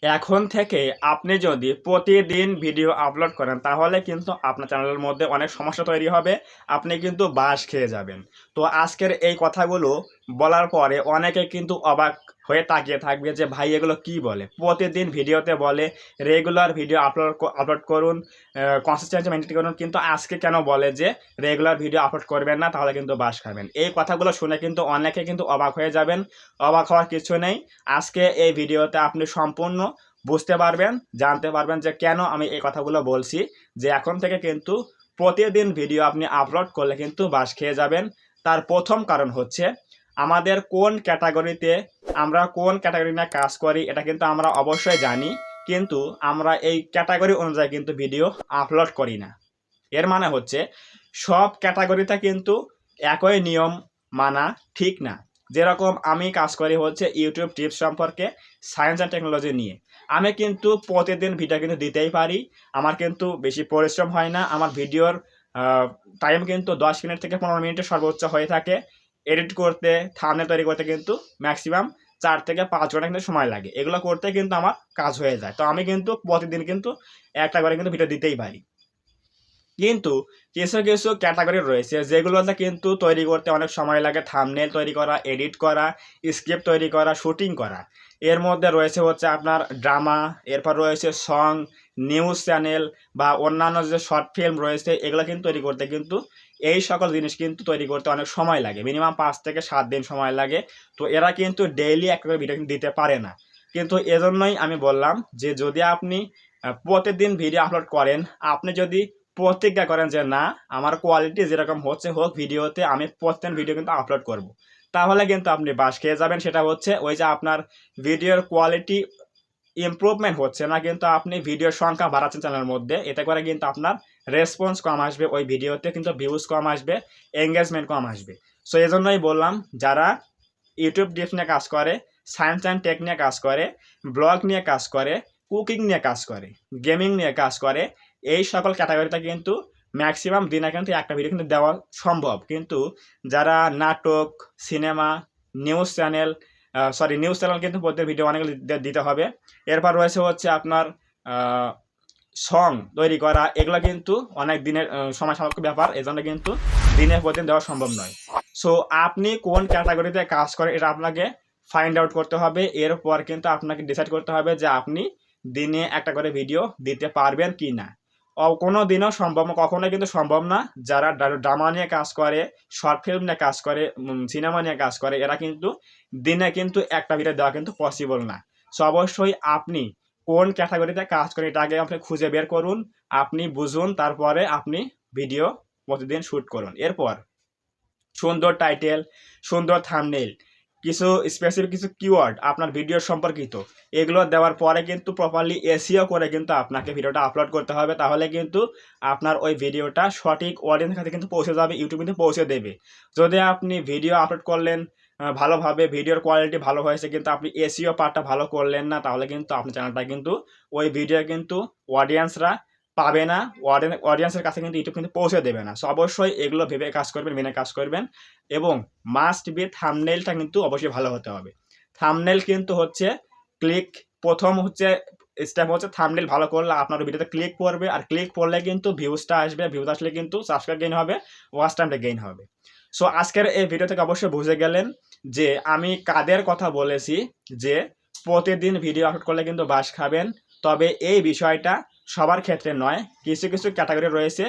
এখন থেকে আপনি যদি প্রতিদিন ভিডিও আপলোড করেন তাহলে কিন্তু আপনার চ্যানেলের মধ্যে অনেক সমস্যা তৈরি হবে। আপনি কিন্তু বাস খেয়ে যাবেন। তো আজকের এই কথাগুলো বলার পরে অনেকে কিন্তু অবাক হয়ে তাকিয়ে থাকবে যে ভাই এগুলো কি বলে, প্রতিদিন ভিডিওতে বলে রেগুলার ভিডিও আপলোড করুন, কনসিস্টেন্সি মেনটেন করুন, কিন্তু আজকে কেন বলে যে রেগুলার ভিডিও আপলোড করবেন না তাহলে কিন্তু বাস খাবেন। এই কথাগুলো শুনে কিন্তু অনেকে কিন্তু অবাক হয়ে যাবেন। অবাক হওয়ার কিছু নেই। আজকে এই ভিডিওতে আপনি সম্পূর্ণ বুঝতে পারবেন, জানতে পারবেন যে কেন আমি এই কথাগুলো বলছি, যে এখন থেকে কিন্তু প্রতিদিন ভিডিও আপনি আপলোড করলে কিন্তু বাস খেয়ে যাবেন। তার প্রথম কারণ হচ্ছে আমাদের কোন ক্যাটাগরিতে, আমরা কোন ক্যাটাগরি নিয়ে কাজ করি এটা কিন্তু আমরা অবশ্যই জানি, কিন্তু আমরা এই ক্যাটাগরি অনুযায়ী কিন্তু ভিডিও আপলোড করি না। এর মানে হচ্ছে সব ক্যাটাগরিতে কিন্তু একই নিয়ম মানা ঠিক না। যেরকম আমি কাজ করি হচ্ছে ইউটিউব টিপস সম্পর্কে, সায়েন্স অ্যান্ড টেকনোলজি নিয়ে। আমি কিন্তু প্রতিদিন ভিডিও কিন্তু দিতেই পারি। আমার কিন্তু বেশি পরিশ্রম হয় না। আমার ভিডিওর টাইম কিন্তু 10 মিনিট থেকে 15 মিনিটের সর্বোচ্চ হয়ে থাকে। এডিট করতে, থাম্বনেল তৈরি করতে কিন্তু ম্যাক্সিমাম 4 থেকে 5 ঘন্টা কিন্তু সময় লাগে। এগুলো করতে কিন্তু আমার কাজ হয়ে যায়। তো আমি কিন্তু প্রতিদিন কিন্তু একটা করে কিন্তু ভিডিও দিতেই পারি। কিন্তু কিছু কিছু ক্যাটাগরি রয়েছে যেগুলোতে কিন্তু তৈরি করতে অনেক সময় লাগে, থাম্বনেল তৈরি করা, এডিট করা, স্ক্রিপ্ট তৈরি করা, শুটিং করা। এর মধ্যে রয়েছে হচ্ছে আপনার ড্রামা, এরপর রয়েছে সং, নিউজ চ্যানেল বা অন্যান্য যে শর্ট ফিল্ম রয়েছে, এগুলো কিন্তু তৈরি করতে কিন্তু এই সকল জিনিস কিন্তু তৈরি করতে অনেক সময় লাগে, মিনিমাম 5 থেকে 7 দিন সময় লাগে। তো এরা কিন্তু ডেইলি একটা করে ভিডিও দিতে পারে না। কিন্তু এজন্যই আমি বললাম যে যদি আপনি প্রতিদিন ভিডিও আপলোড করেন, আপনি যদি প্রতিজ্ঞা করেন যে না, আমার কোয়ালিটি যেরকম হচ্ছে হোক ভিডিওতে আমি প্রত্যেক ভিডিও কিন্তু আপলোড করব, তাহলে কিন্তু আপনি বাস খেয়ে যাবেন। সেটা হচ্ছে ওই যে আপনার ভিডিওর কোয়ালিটি ইমপ্রুভমেন্ট হচ্ছে না, কিন্তু আপনি ভিডিওর সংখ্যা বাড়াচ্ছেন চ্যানেলের মধ্যে, এতে করে কিন্তু আপনার রেসপন্স কম আসবে, ওই ভিডিওতে কিন্তু ভিউজ কম আসবে, এঙ্গেজমেন্ট কম আসবে। সো এই জন্যই বললাম, যারা ইউটিউব টিপস নিয়ে কাজ করে, সায়েন্স অ্যান্ড টেক নিয়ে কাজ করে, ব্লগ নিয়ে কাজ করে, কুকিং নিয়ে কাজ করে, গেমিং নিয়ে কাজ করে, এই সকল ক্যাটাগরিতে কিন্তু ম্যাক্সিমাম দিনে কিন্তু একটা ভিডিও কিন্তু দেওয়া সম্ভব। কিন্তু যারা নাটক, cinema, news channel, news channel কিন্তু প্রত্যেক ভিডিও অনেক দিতে হবে। এরপর রয়েছে হচ্ছে আপনার সং তৈরি করা, এগুলো কিন্তু অনেক দিনের সময় সাপেক্ষ ব্যাপার, এজন্য কিন্তু দিনের পর দিন দেওয়া সম্ভব নয়। সো আপনি কোন ক্যাটাগরিতে কাজ করেন এটা আপনাকে ফাইন্ড আউট করতে হবে। এরপর কিন্তু আপনাকে ডিসাইড করতে হবে যে আপনি দিনে একটা করে ভিডিও দিতে পারবেন কি না। কোনো দিনও সম্ভব না, কখনোই কিন্তু সম্ভব না। যারা ড্রামা নিয়ে কাজ করে, শর্ট ফিল্ম নিয়ে কাজ করে, সিনেমা নিয়ে কাজ করে, এরা কিন্তু দিনে কিন্তু একটা ভিডিও দেওয়া কিন্তু পসিবল না। সো অবশ্যই আপনি কোন ক্যাটাগরিতে কাজ করেন এটা আগে আপনি খুঁজে বের করুন, আপনি বুঝুন, তারপরে আপনি ভিডিও প্রতিদিন শ্যুট করুন। এরপর সুন্দর টাইটেল, সুন্দর থাম্বনেইল, কিছু স্পেসিফিক কিছু কিওয়ার্ড আপনার ভিডিও সম্পর্কিত, এগুলো দেওয়ার পরে কিন্তু প্রপারলি এসইও করে কিন্তু আপনাকে ভিডিওটা আপলোড করতে হবে। তাহলে কিন্তু আপনার ওই ভিডিওটা সঠিক অডিয়েন্সের কাছে কিন্তু পৌঁছে যাবে, ইউটিউব কিন্তু পৌঁছে দেবে। যদি আপনি ভিডিও আপলোড করলেন ভালোভাবে, ভিডিওর কোয়ালিটি ভালো হয়েছে, কিন্তু আপনি এসইও পার্টটা ভালো করলেন না, তাহলে কিন্তু আপনার চ্যানেলটা কিন্তু ওই ভিডিও কিন্তু অডিয়েন্সরা পাবে না, অডিয়েন্সের কাছে কিন্তু ইউটিউব কিন্তু পৌঁছে দেবে না। সো অবশ্যই এগুলো ভেবে কাজ করবেন, মেনে কাজ করবেন। এবং মাস্ট বি থাম্বনেইলটা কিন্তু অবশ্যই ভালো হতে হবে। থাম্বনেইল কিন্তু হচ্ছে ক্লিক, প্রথম হচ্ছে স্টেপ হচ্ছে থাম্বনেইল ভালো করলে আপনার ভিডিওতে ক্লিক পড়বে, আর ক্লিক পড়লে কিন্তু ভিউজটা আসবে, ভিউজ আসলে কিন্তু সাবস্ক্রাইব গেইন হবে, ওয়াচ টাইমটা গেইন হবে। সো আজকের এই ভিডিও থেকে অবশ্যই বুঝে গেলেন যে আমি কাদের কথা বলেছি, যে প্রতিদিন ভিডিও আপলোড করলে কিন্তু বাস খাবেন। তবে এই বিষয়টা সবার ক্ষেত্রে নয়, কিছু কিছু ক্যাটাগরি রয়েছে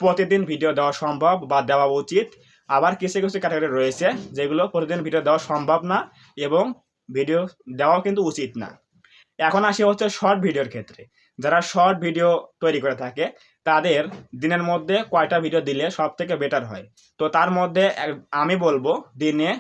প্রতিদিন ভিডিও দেওয়া সম্ভব বা দেওয়া উচিত, আবার কিছু কিছু ক্যাটাগরি রয়েছে যেগুলো প্রতিদিন ভিডিও দেওয়া সম্ভব না এবং ভিডিও দেওয়াও কিন্তু উচিত না। এখন আসি হচ্ছে শর্ট ভিডিওর ক্ষেত্রে। যারা শর্ট ভিডিও তৈরি করে থাকে তাদের দিনের মধ্যে কয়টা ভিডিও দিলে সব থেকে বেটার হয়। তো তার মধ্যে আমি বলবো দিনে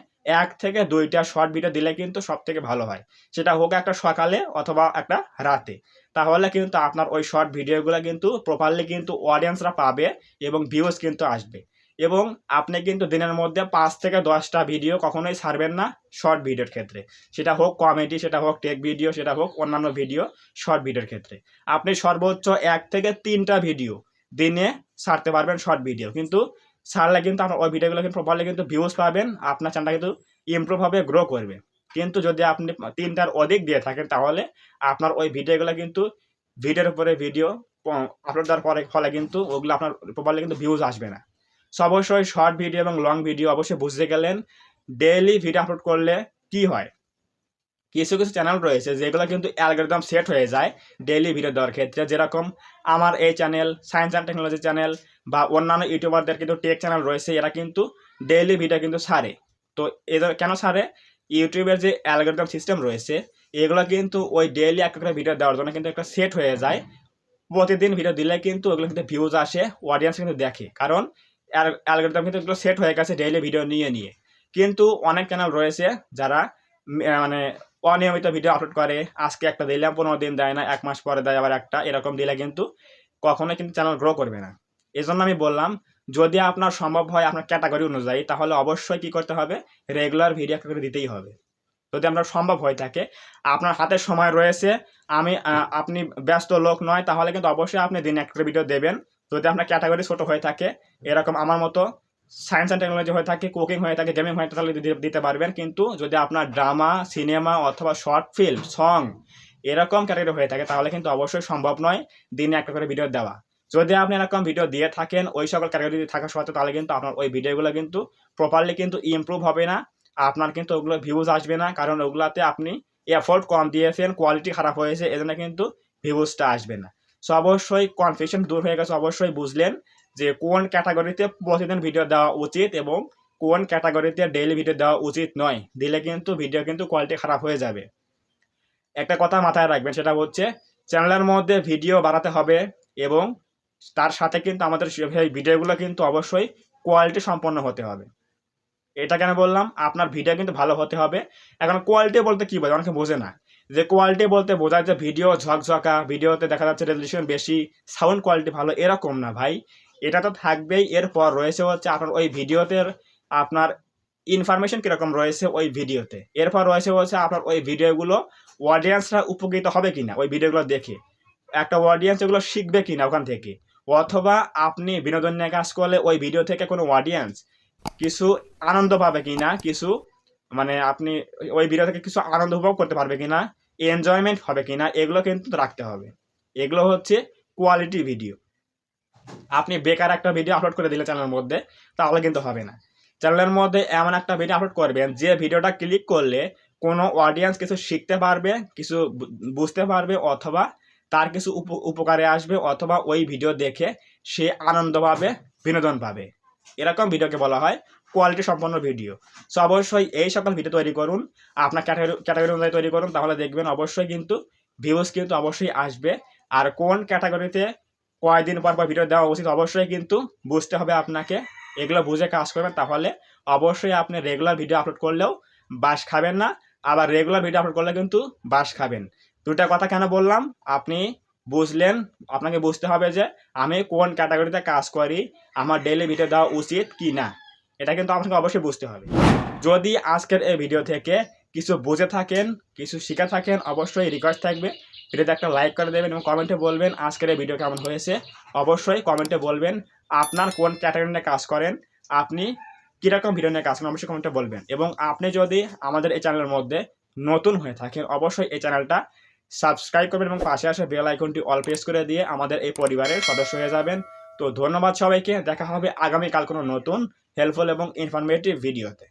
1 থেকে 2টা শর্ট ভিডিও দিলে কিন্তু সব থেকে ভালো হয়। সেটা হোক একটা সকালে অথবা একটা রাতে। তাহলে কিন্তু আপনার ওই শর্ট ভিডিওগুলো কিন্তু প্রপারলি কিন্তু অডিয়েন্সরা পাবে এবং ভিউজ কিন্তু আসবে। এবং আপনি কিন্তু দিনের মধ্যে 5 থেকে 10টা ভিডিও কখনোই ছাড়বেন না শর্ট ভিডিওর ক্ষেত্রে। সেটা হোক কমেডি, সেটা হোক টেক ভিডিও, সেটা হোক অন্যান্য ভিডিও। শর্ট ভিডিওর ক্ষেত্রে আপনি সর্বোচ্চ 1 থেকে 3টা ভিডিও দিনে ছাড়তে পারবেন শর্ট ভিডিও, কিন্তু ছাড়লে কিন্তু আপনার ওই ভিডিওগুলো কিন্তু প্রপারলি কিন্তু ভিউজ পাবেন, আপনার চ্যানেলটা কিন্তু ইমপ্রুভ হবে, গ্রো করবে। কিন্তু যদি আপনি 3টার অধিক দিয়ে থাকেন তাহলে আপনার ওই ভিডিওগুলো কিন্তু ভিডিওর উপরে ভিডিও আপলোড দেওয়ার ফলে কিন্তু ওগুলো আপনার প্রপারলি কিন্তু ভিউজ আসবে না। সো অবশ্যই শর্ট ভিডিও এবং লং ভিডিও অবশ্যই বুঝতে গেলেন ডেইলি ভিডিও আপলোড করলে কি হয়। কিছু কিছু চ্যানেল রয়েছে যেগুলো কিন্তু অ্যালগরিদম সেট হয়ে যায় ডেইলি ভিডিও দেওয়ার ক্ষেত্রে, যেরকম আমার এই channel, science and technology channel বা অন্যান্য ইউটিউবারদের কিন্তু টেক চ্যানেল রয়েছে, এরা কিন্তু ডেইলি ভিডিও কিন্তু ছাড়ে। তো এদের কেন ছাড়ে? ইউটিউবের যে অ্যালগরিদম সিস্টেম রয়েছে এগুলো কিন্তু ওই ডেইলি একটা করে ভিডিও দেওয়ার জন্য কিন্তু একটা সেট হয়ে যায়। প্রতিদিন ভিডিও দিলে কিন্তু ওগুলো কিন্তু ভিউজ আসে, অডিয়েন্স কিন্তু দেখে, কারণ অ্যালগরিদম কিন্তু এগুলো সেট হয়ে গেছে ডেইলি ভিডিও নিয়ে। কিন্তু অনেক চ্যানেল রয়েছে যারা মানে অনিয়মিত ভিডিও আপলোড করে, আজকে একটা দিলাম 15 দিন দেয় না, 1 মাস পরে দেয় আবার একটা, এরকম দিলে কিন্তু কখনোই কিন্তু চ্যানেল গ্রো করবে না। এই জন্য আমি বললাম যদি আপনার সম্ভব হয় আপনার ক্যাটাগরি অনুযায়ী তাহলে অবশ্যই কী করতে হবে, রেগুলার ভিডিও একটা করে দিতেই হবে। যদি আপনার সম্ভব হয়ে থাকে, আপনার হাতে সময় রয়েছে, আপনি ব্যস্ত লোক নয়, তাহলে কিন্তু অবশ্যই আপনি দিনে একটা ভিডিও দেবেন। যদি আপনার ক্যাটাগরি ছোটো হয়ে থাকে, এরকম আমার মতো সায়েন্স অ্যান্ড টেকনোলজি হয়ে থাকে, কুকিং হয়ে থাকে, গেমিং হয়ে থাকে, তাহলে দিতে পারবেন। কিন্তু যদি আপনার ড্রামা, সিনেমা অথবা শর্ট ফিল্ম, সং এরকম ক্যাটাগরি হয়ে থাকে তাহলে কিন্তু অবশ্যই সম্ভব নয় দিনে একটা করে ভিডিও দেওয়া। যদি আপনি এরকম ভিডিও দিয়ে থাকেন ওই সকল ক্যাটাগরি থাকা সত্ত্বেও, তাহলে কিন্তু আপনার ওই ভিডিওগুলো কিন্তু প্রপারলি কিন্তু ইমপ্রুভ হবে না, আপনার কিন্তু ওগুলো ভিউজ আসবে না, কারণ ওগুলাতে আপনি এফোর্ট কম দিয়েছেন, কোয়ালিটি খারাপ হয়েছে, এজন্য কিন্তু ভিউজটা আসবে না। সো অবশ্যই কনফিউশন দূর হয়ে গেছে, অবশ্যই বুঝলেন যে কোন ক্যাটাগরিতে প্রতিদিন ভিডিও দেওয়া উচিত এবং কোন ক্যাটাগরিতে ডেইলি ভিডিও দেওয়া উচিত নয়, দিলে কিন্তু ভিডিও কিন্তু কোয়ালিটি খারাপ হয়ে যাবে। একটা কথা মাথায় রাখবেন, সেটা হচ্ছে চ্যানেলের মধ্যে ভিডিও বাড়াতে হবে এবং তার সাথে কিন্তু আমাদের সেই ভিডিওগুলো কিন্তু অবশ্যই কোয়ালিটি সম্পন্ন হতে হবে। এটা কেন বললাম? আপনার ভিডিও কিন্তু ভালো হতে হবে। এখন কোয়ালিটি বলতে কী বোঝায়? অনেকে বোঝে না যে কোয়ালিটি বলতে বোঝায় যে ভিডিও ঝকঝকা, ভিডিওতে দেখা যাচ্ছে রেজলিউশন বেশি, সাউন্ড কোয়ালিটি ভালো, এরকম না ভাই। এটা তো থাকবেই। এরপর রয়েছে হচ্ছে আপনার ওই ভিডিওতে আপনার ইনফরমেশন কীরকম রয়েছে ওই ভিডিওতে। এরপর রয়েছে হচ্ছে আপনার ওই ভিডিওগুলো অডিয়েন্সরা উপকৃত হবে কিনা ওই ভিডিওগুলো দেখে, একটা অডিয়েন্স এগুলো শিখবে কিনা ওখান থেকে, অথবা আপনি বিনোদন নিয়ে কাজ করলে ওই ভিডিও থেকে কোনো অডিয়েন্স কিছু আনন্দ পাবে কিনা, কিছু মানে আপনি ওই ভিডিও থেকে কিছু আনন্দ উপভোগ করতে পারবে কিনা, এনজয়মেন্ট হবে কিনা, এগুলো কিন্তু রাখতে হবে। এগুলো হচ্ছে কোয়ালিটি ভিডিও। আপনি বেকার একটা ভিডিও আপলোড করে দিলে চ্যানেলের মধ্যে তাহলে কিন্তু হবে না। চ্যানেলের মধ্যে এমন একটা ভিডিও আপলোড করবেন যে ভিডিওটা ক্লিক করলে কোনো অডিয়েন্স কিছু শিখতে পারবে, কিছু বুঝতে পারবে, অথবা তার কিছু উপকারে আসবে, অথবা ওই ভিডিও দেখে সে আনন্দ পাবে, বিনোদন পাবে। এরকম ভিডিওকে বলা হয় কোয়ালিটি সম্পন্ন ভিডিও। সো অবশ্যই এই সকল ভিডিও তৈরি করুন, আপনার ক্যাটাগরি অনুযায়ী তৈরি করুন, তাহলে দেখবেন অবশ্যই কিন্তু ভিউজ কিন্তু অবশ্যই আসবে। আর কোন ক্যাটাগরিতে কয়দিন পর ভিডিও দেওয়া উচিত অবশ্যই কিন্তু বুঝতে হবে আপনাকে। এগুলো বুঝে কাজ করবেন, তাহলে অবশ্যই আপনি রেগুলার ভিডিও আপলোড করলেও বাস খাবেন না, আবার রেগুলার ভিডিও আপলোড করলে কিন্তু বাস খাবেন। দুটা কথা কেন বললাম আপনি বুঝলেন। আপনাকে বুঝতে হবে যে আমি কোন ক্যাটাগরিতে কাজ করি, আমার ডেইলি ভিডিও দেওয়া উচিত কি না, এটা কিন্তু আপনাকে অবশ্যই বুঝতে হবে। যদি আজকের এই ভিডিও থেকে কিছু বুঝে থাকেন, কিছু শিখে থাকেন, অবশ্যই রিকোয়েস্ট থাকবে ভিডিওতে একটা লাইক করে দেবেন এবং কমেন্টে বলবেন আজকের এই ভিডিও কেমন হয়েছে। অবশ্যই কমেন্টে বলবেন আপনার কোন ক্যাটাগরি নিয়ে কাজ করেন, আপনি কীরকম ভিডিও নিয়ে কাজ করেন, অবশ্যই কমেন্টে বলবেন। এবং আপনি যদি আমাদের এই চ্যানেলের মধ্যে নতুন হয়ে থাকেন অবশ্যই এই চ্যানেলটা সাবস্ক্রাইব করবেন এবং পাশে আসা বেল আইকনটি অল প্রেস করে দিয়ে আমাদের এই পরিবারের সদস্য হয়ে যাবেন। তো ধন্যবাদ সবাইকে, দেখা হবে আগামীকাল কোনো নতুন হেল্পফুল এবং ইনফরমেটিভ ভিডিওতে।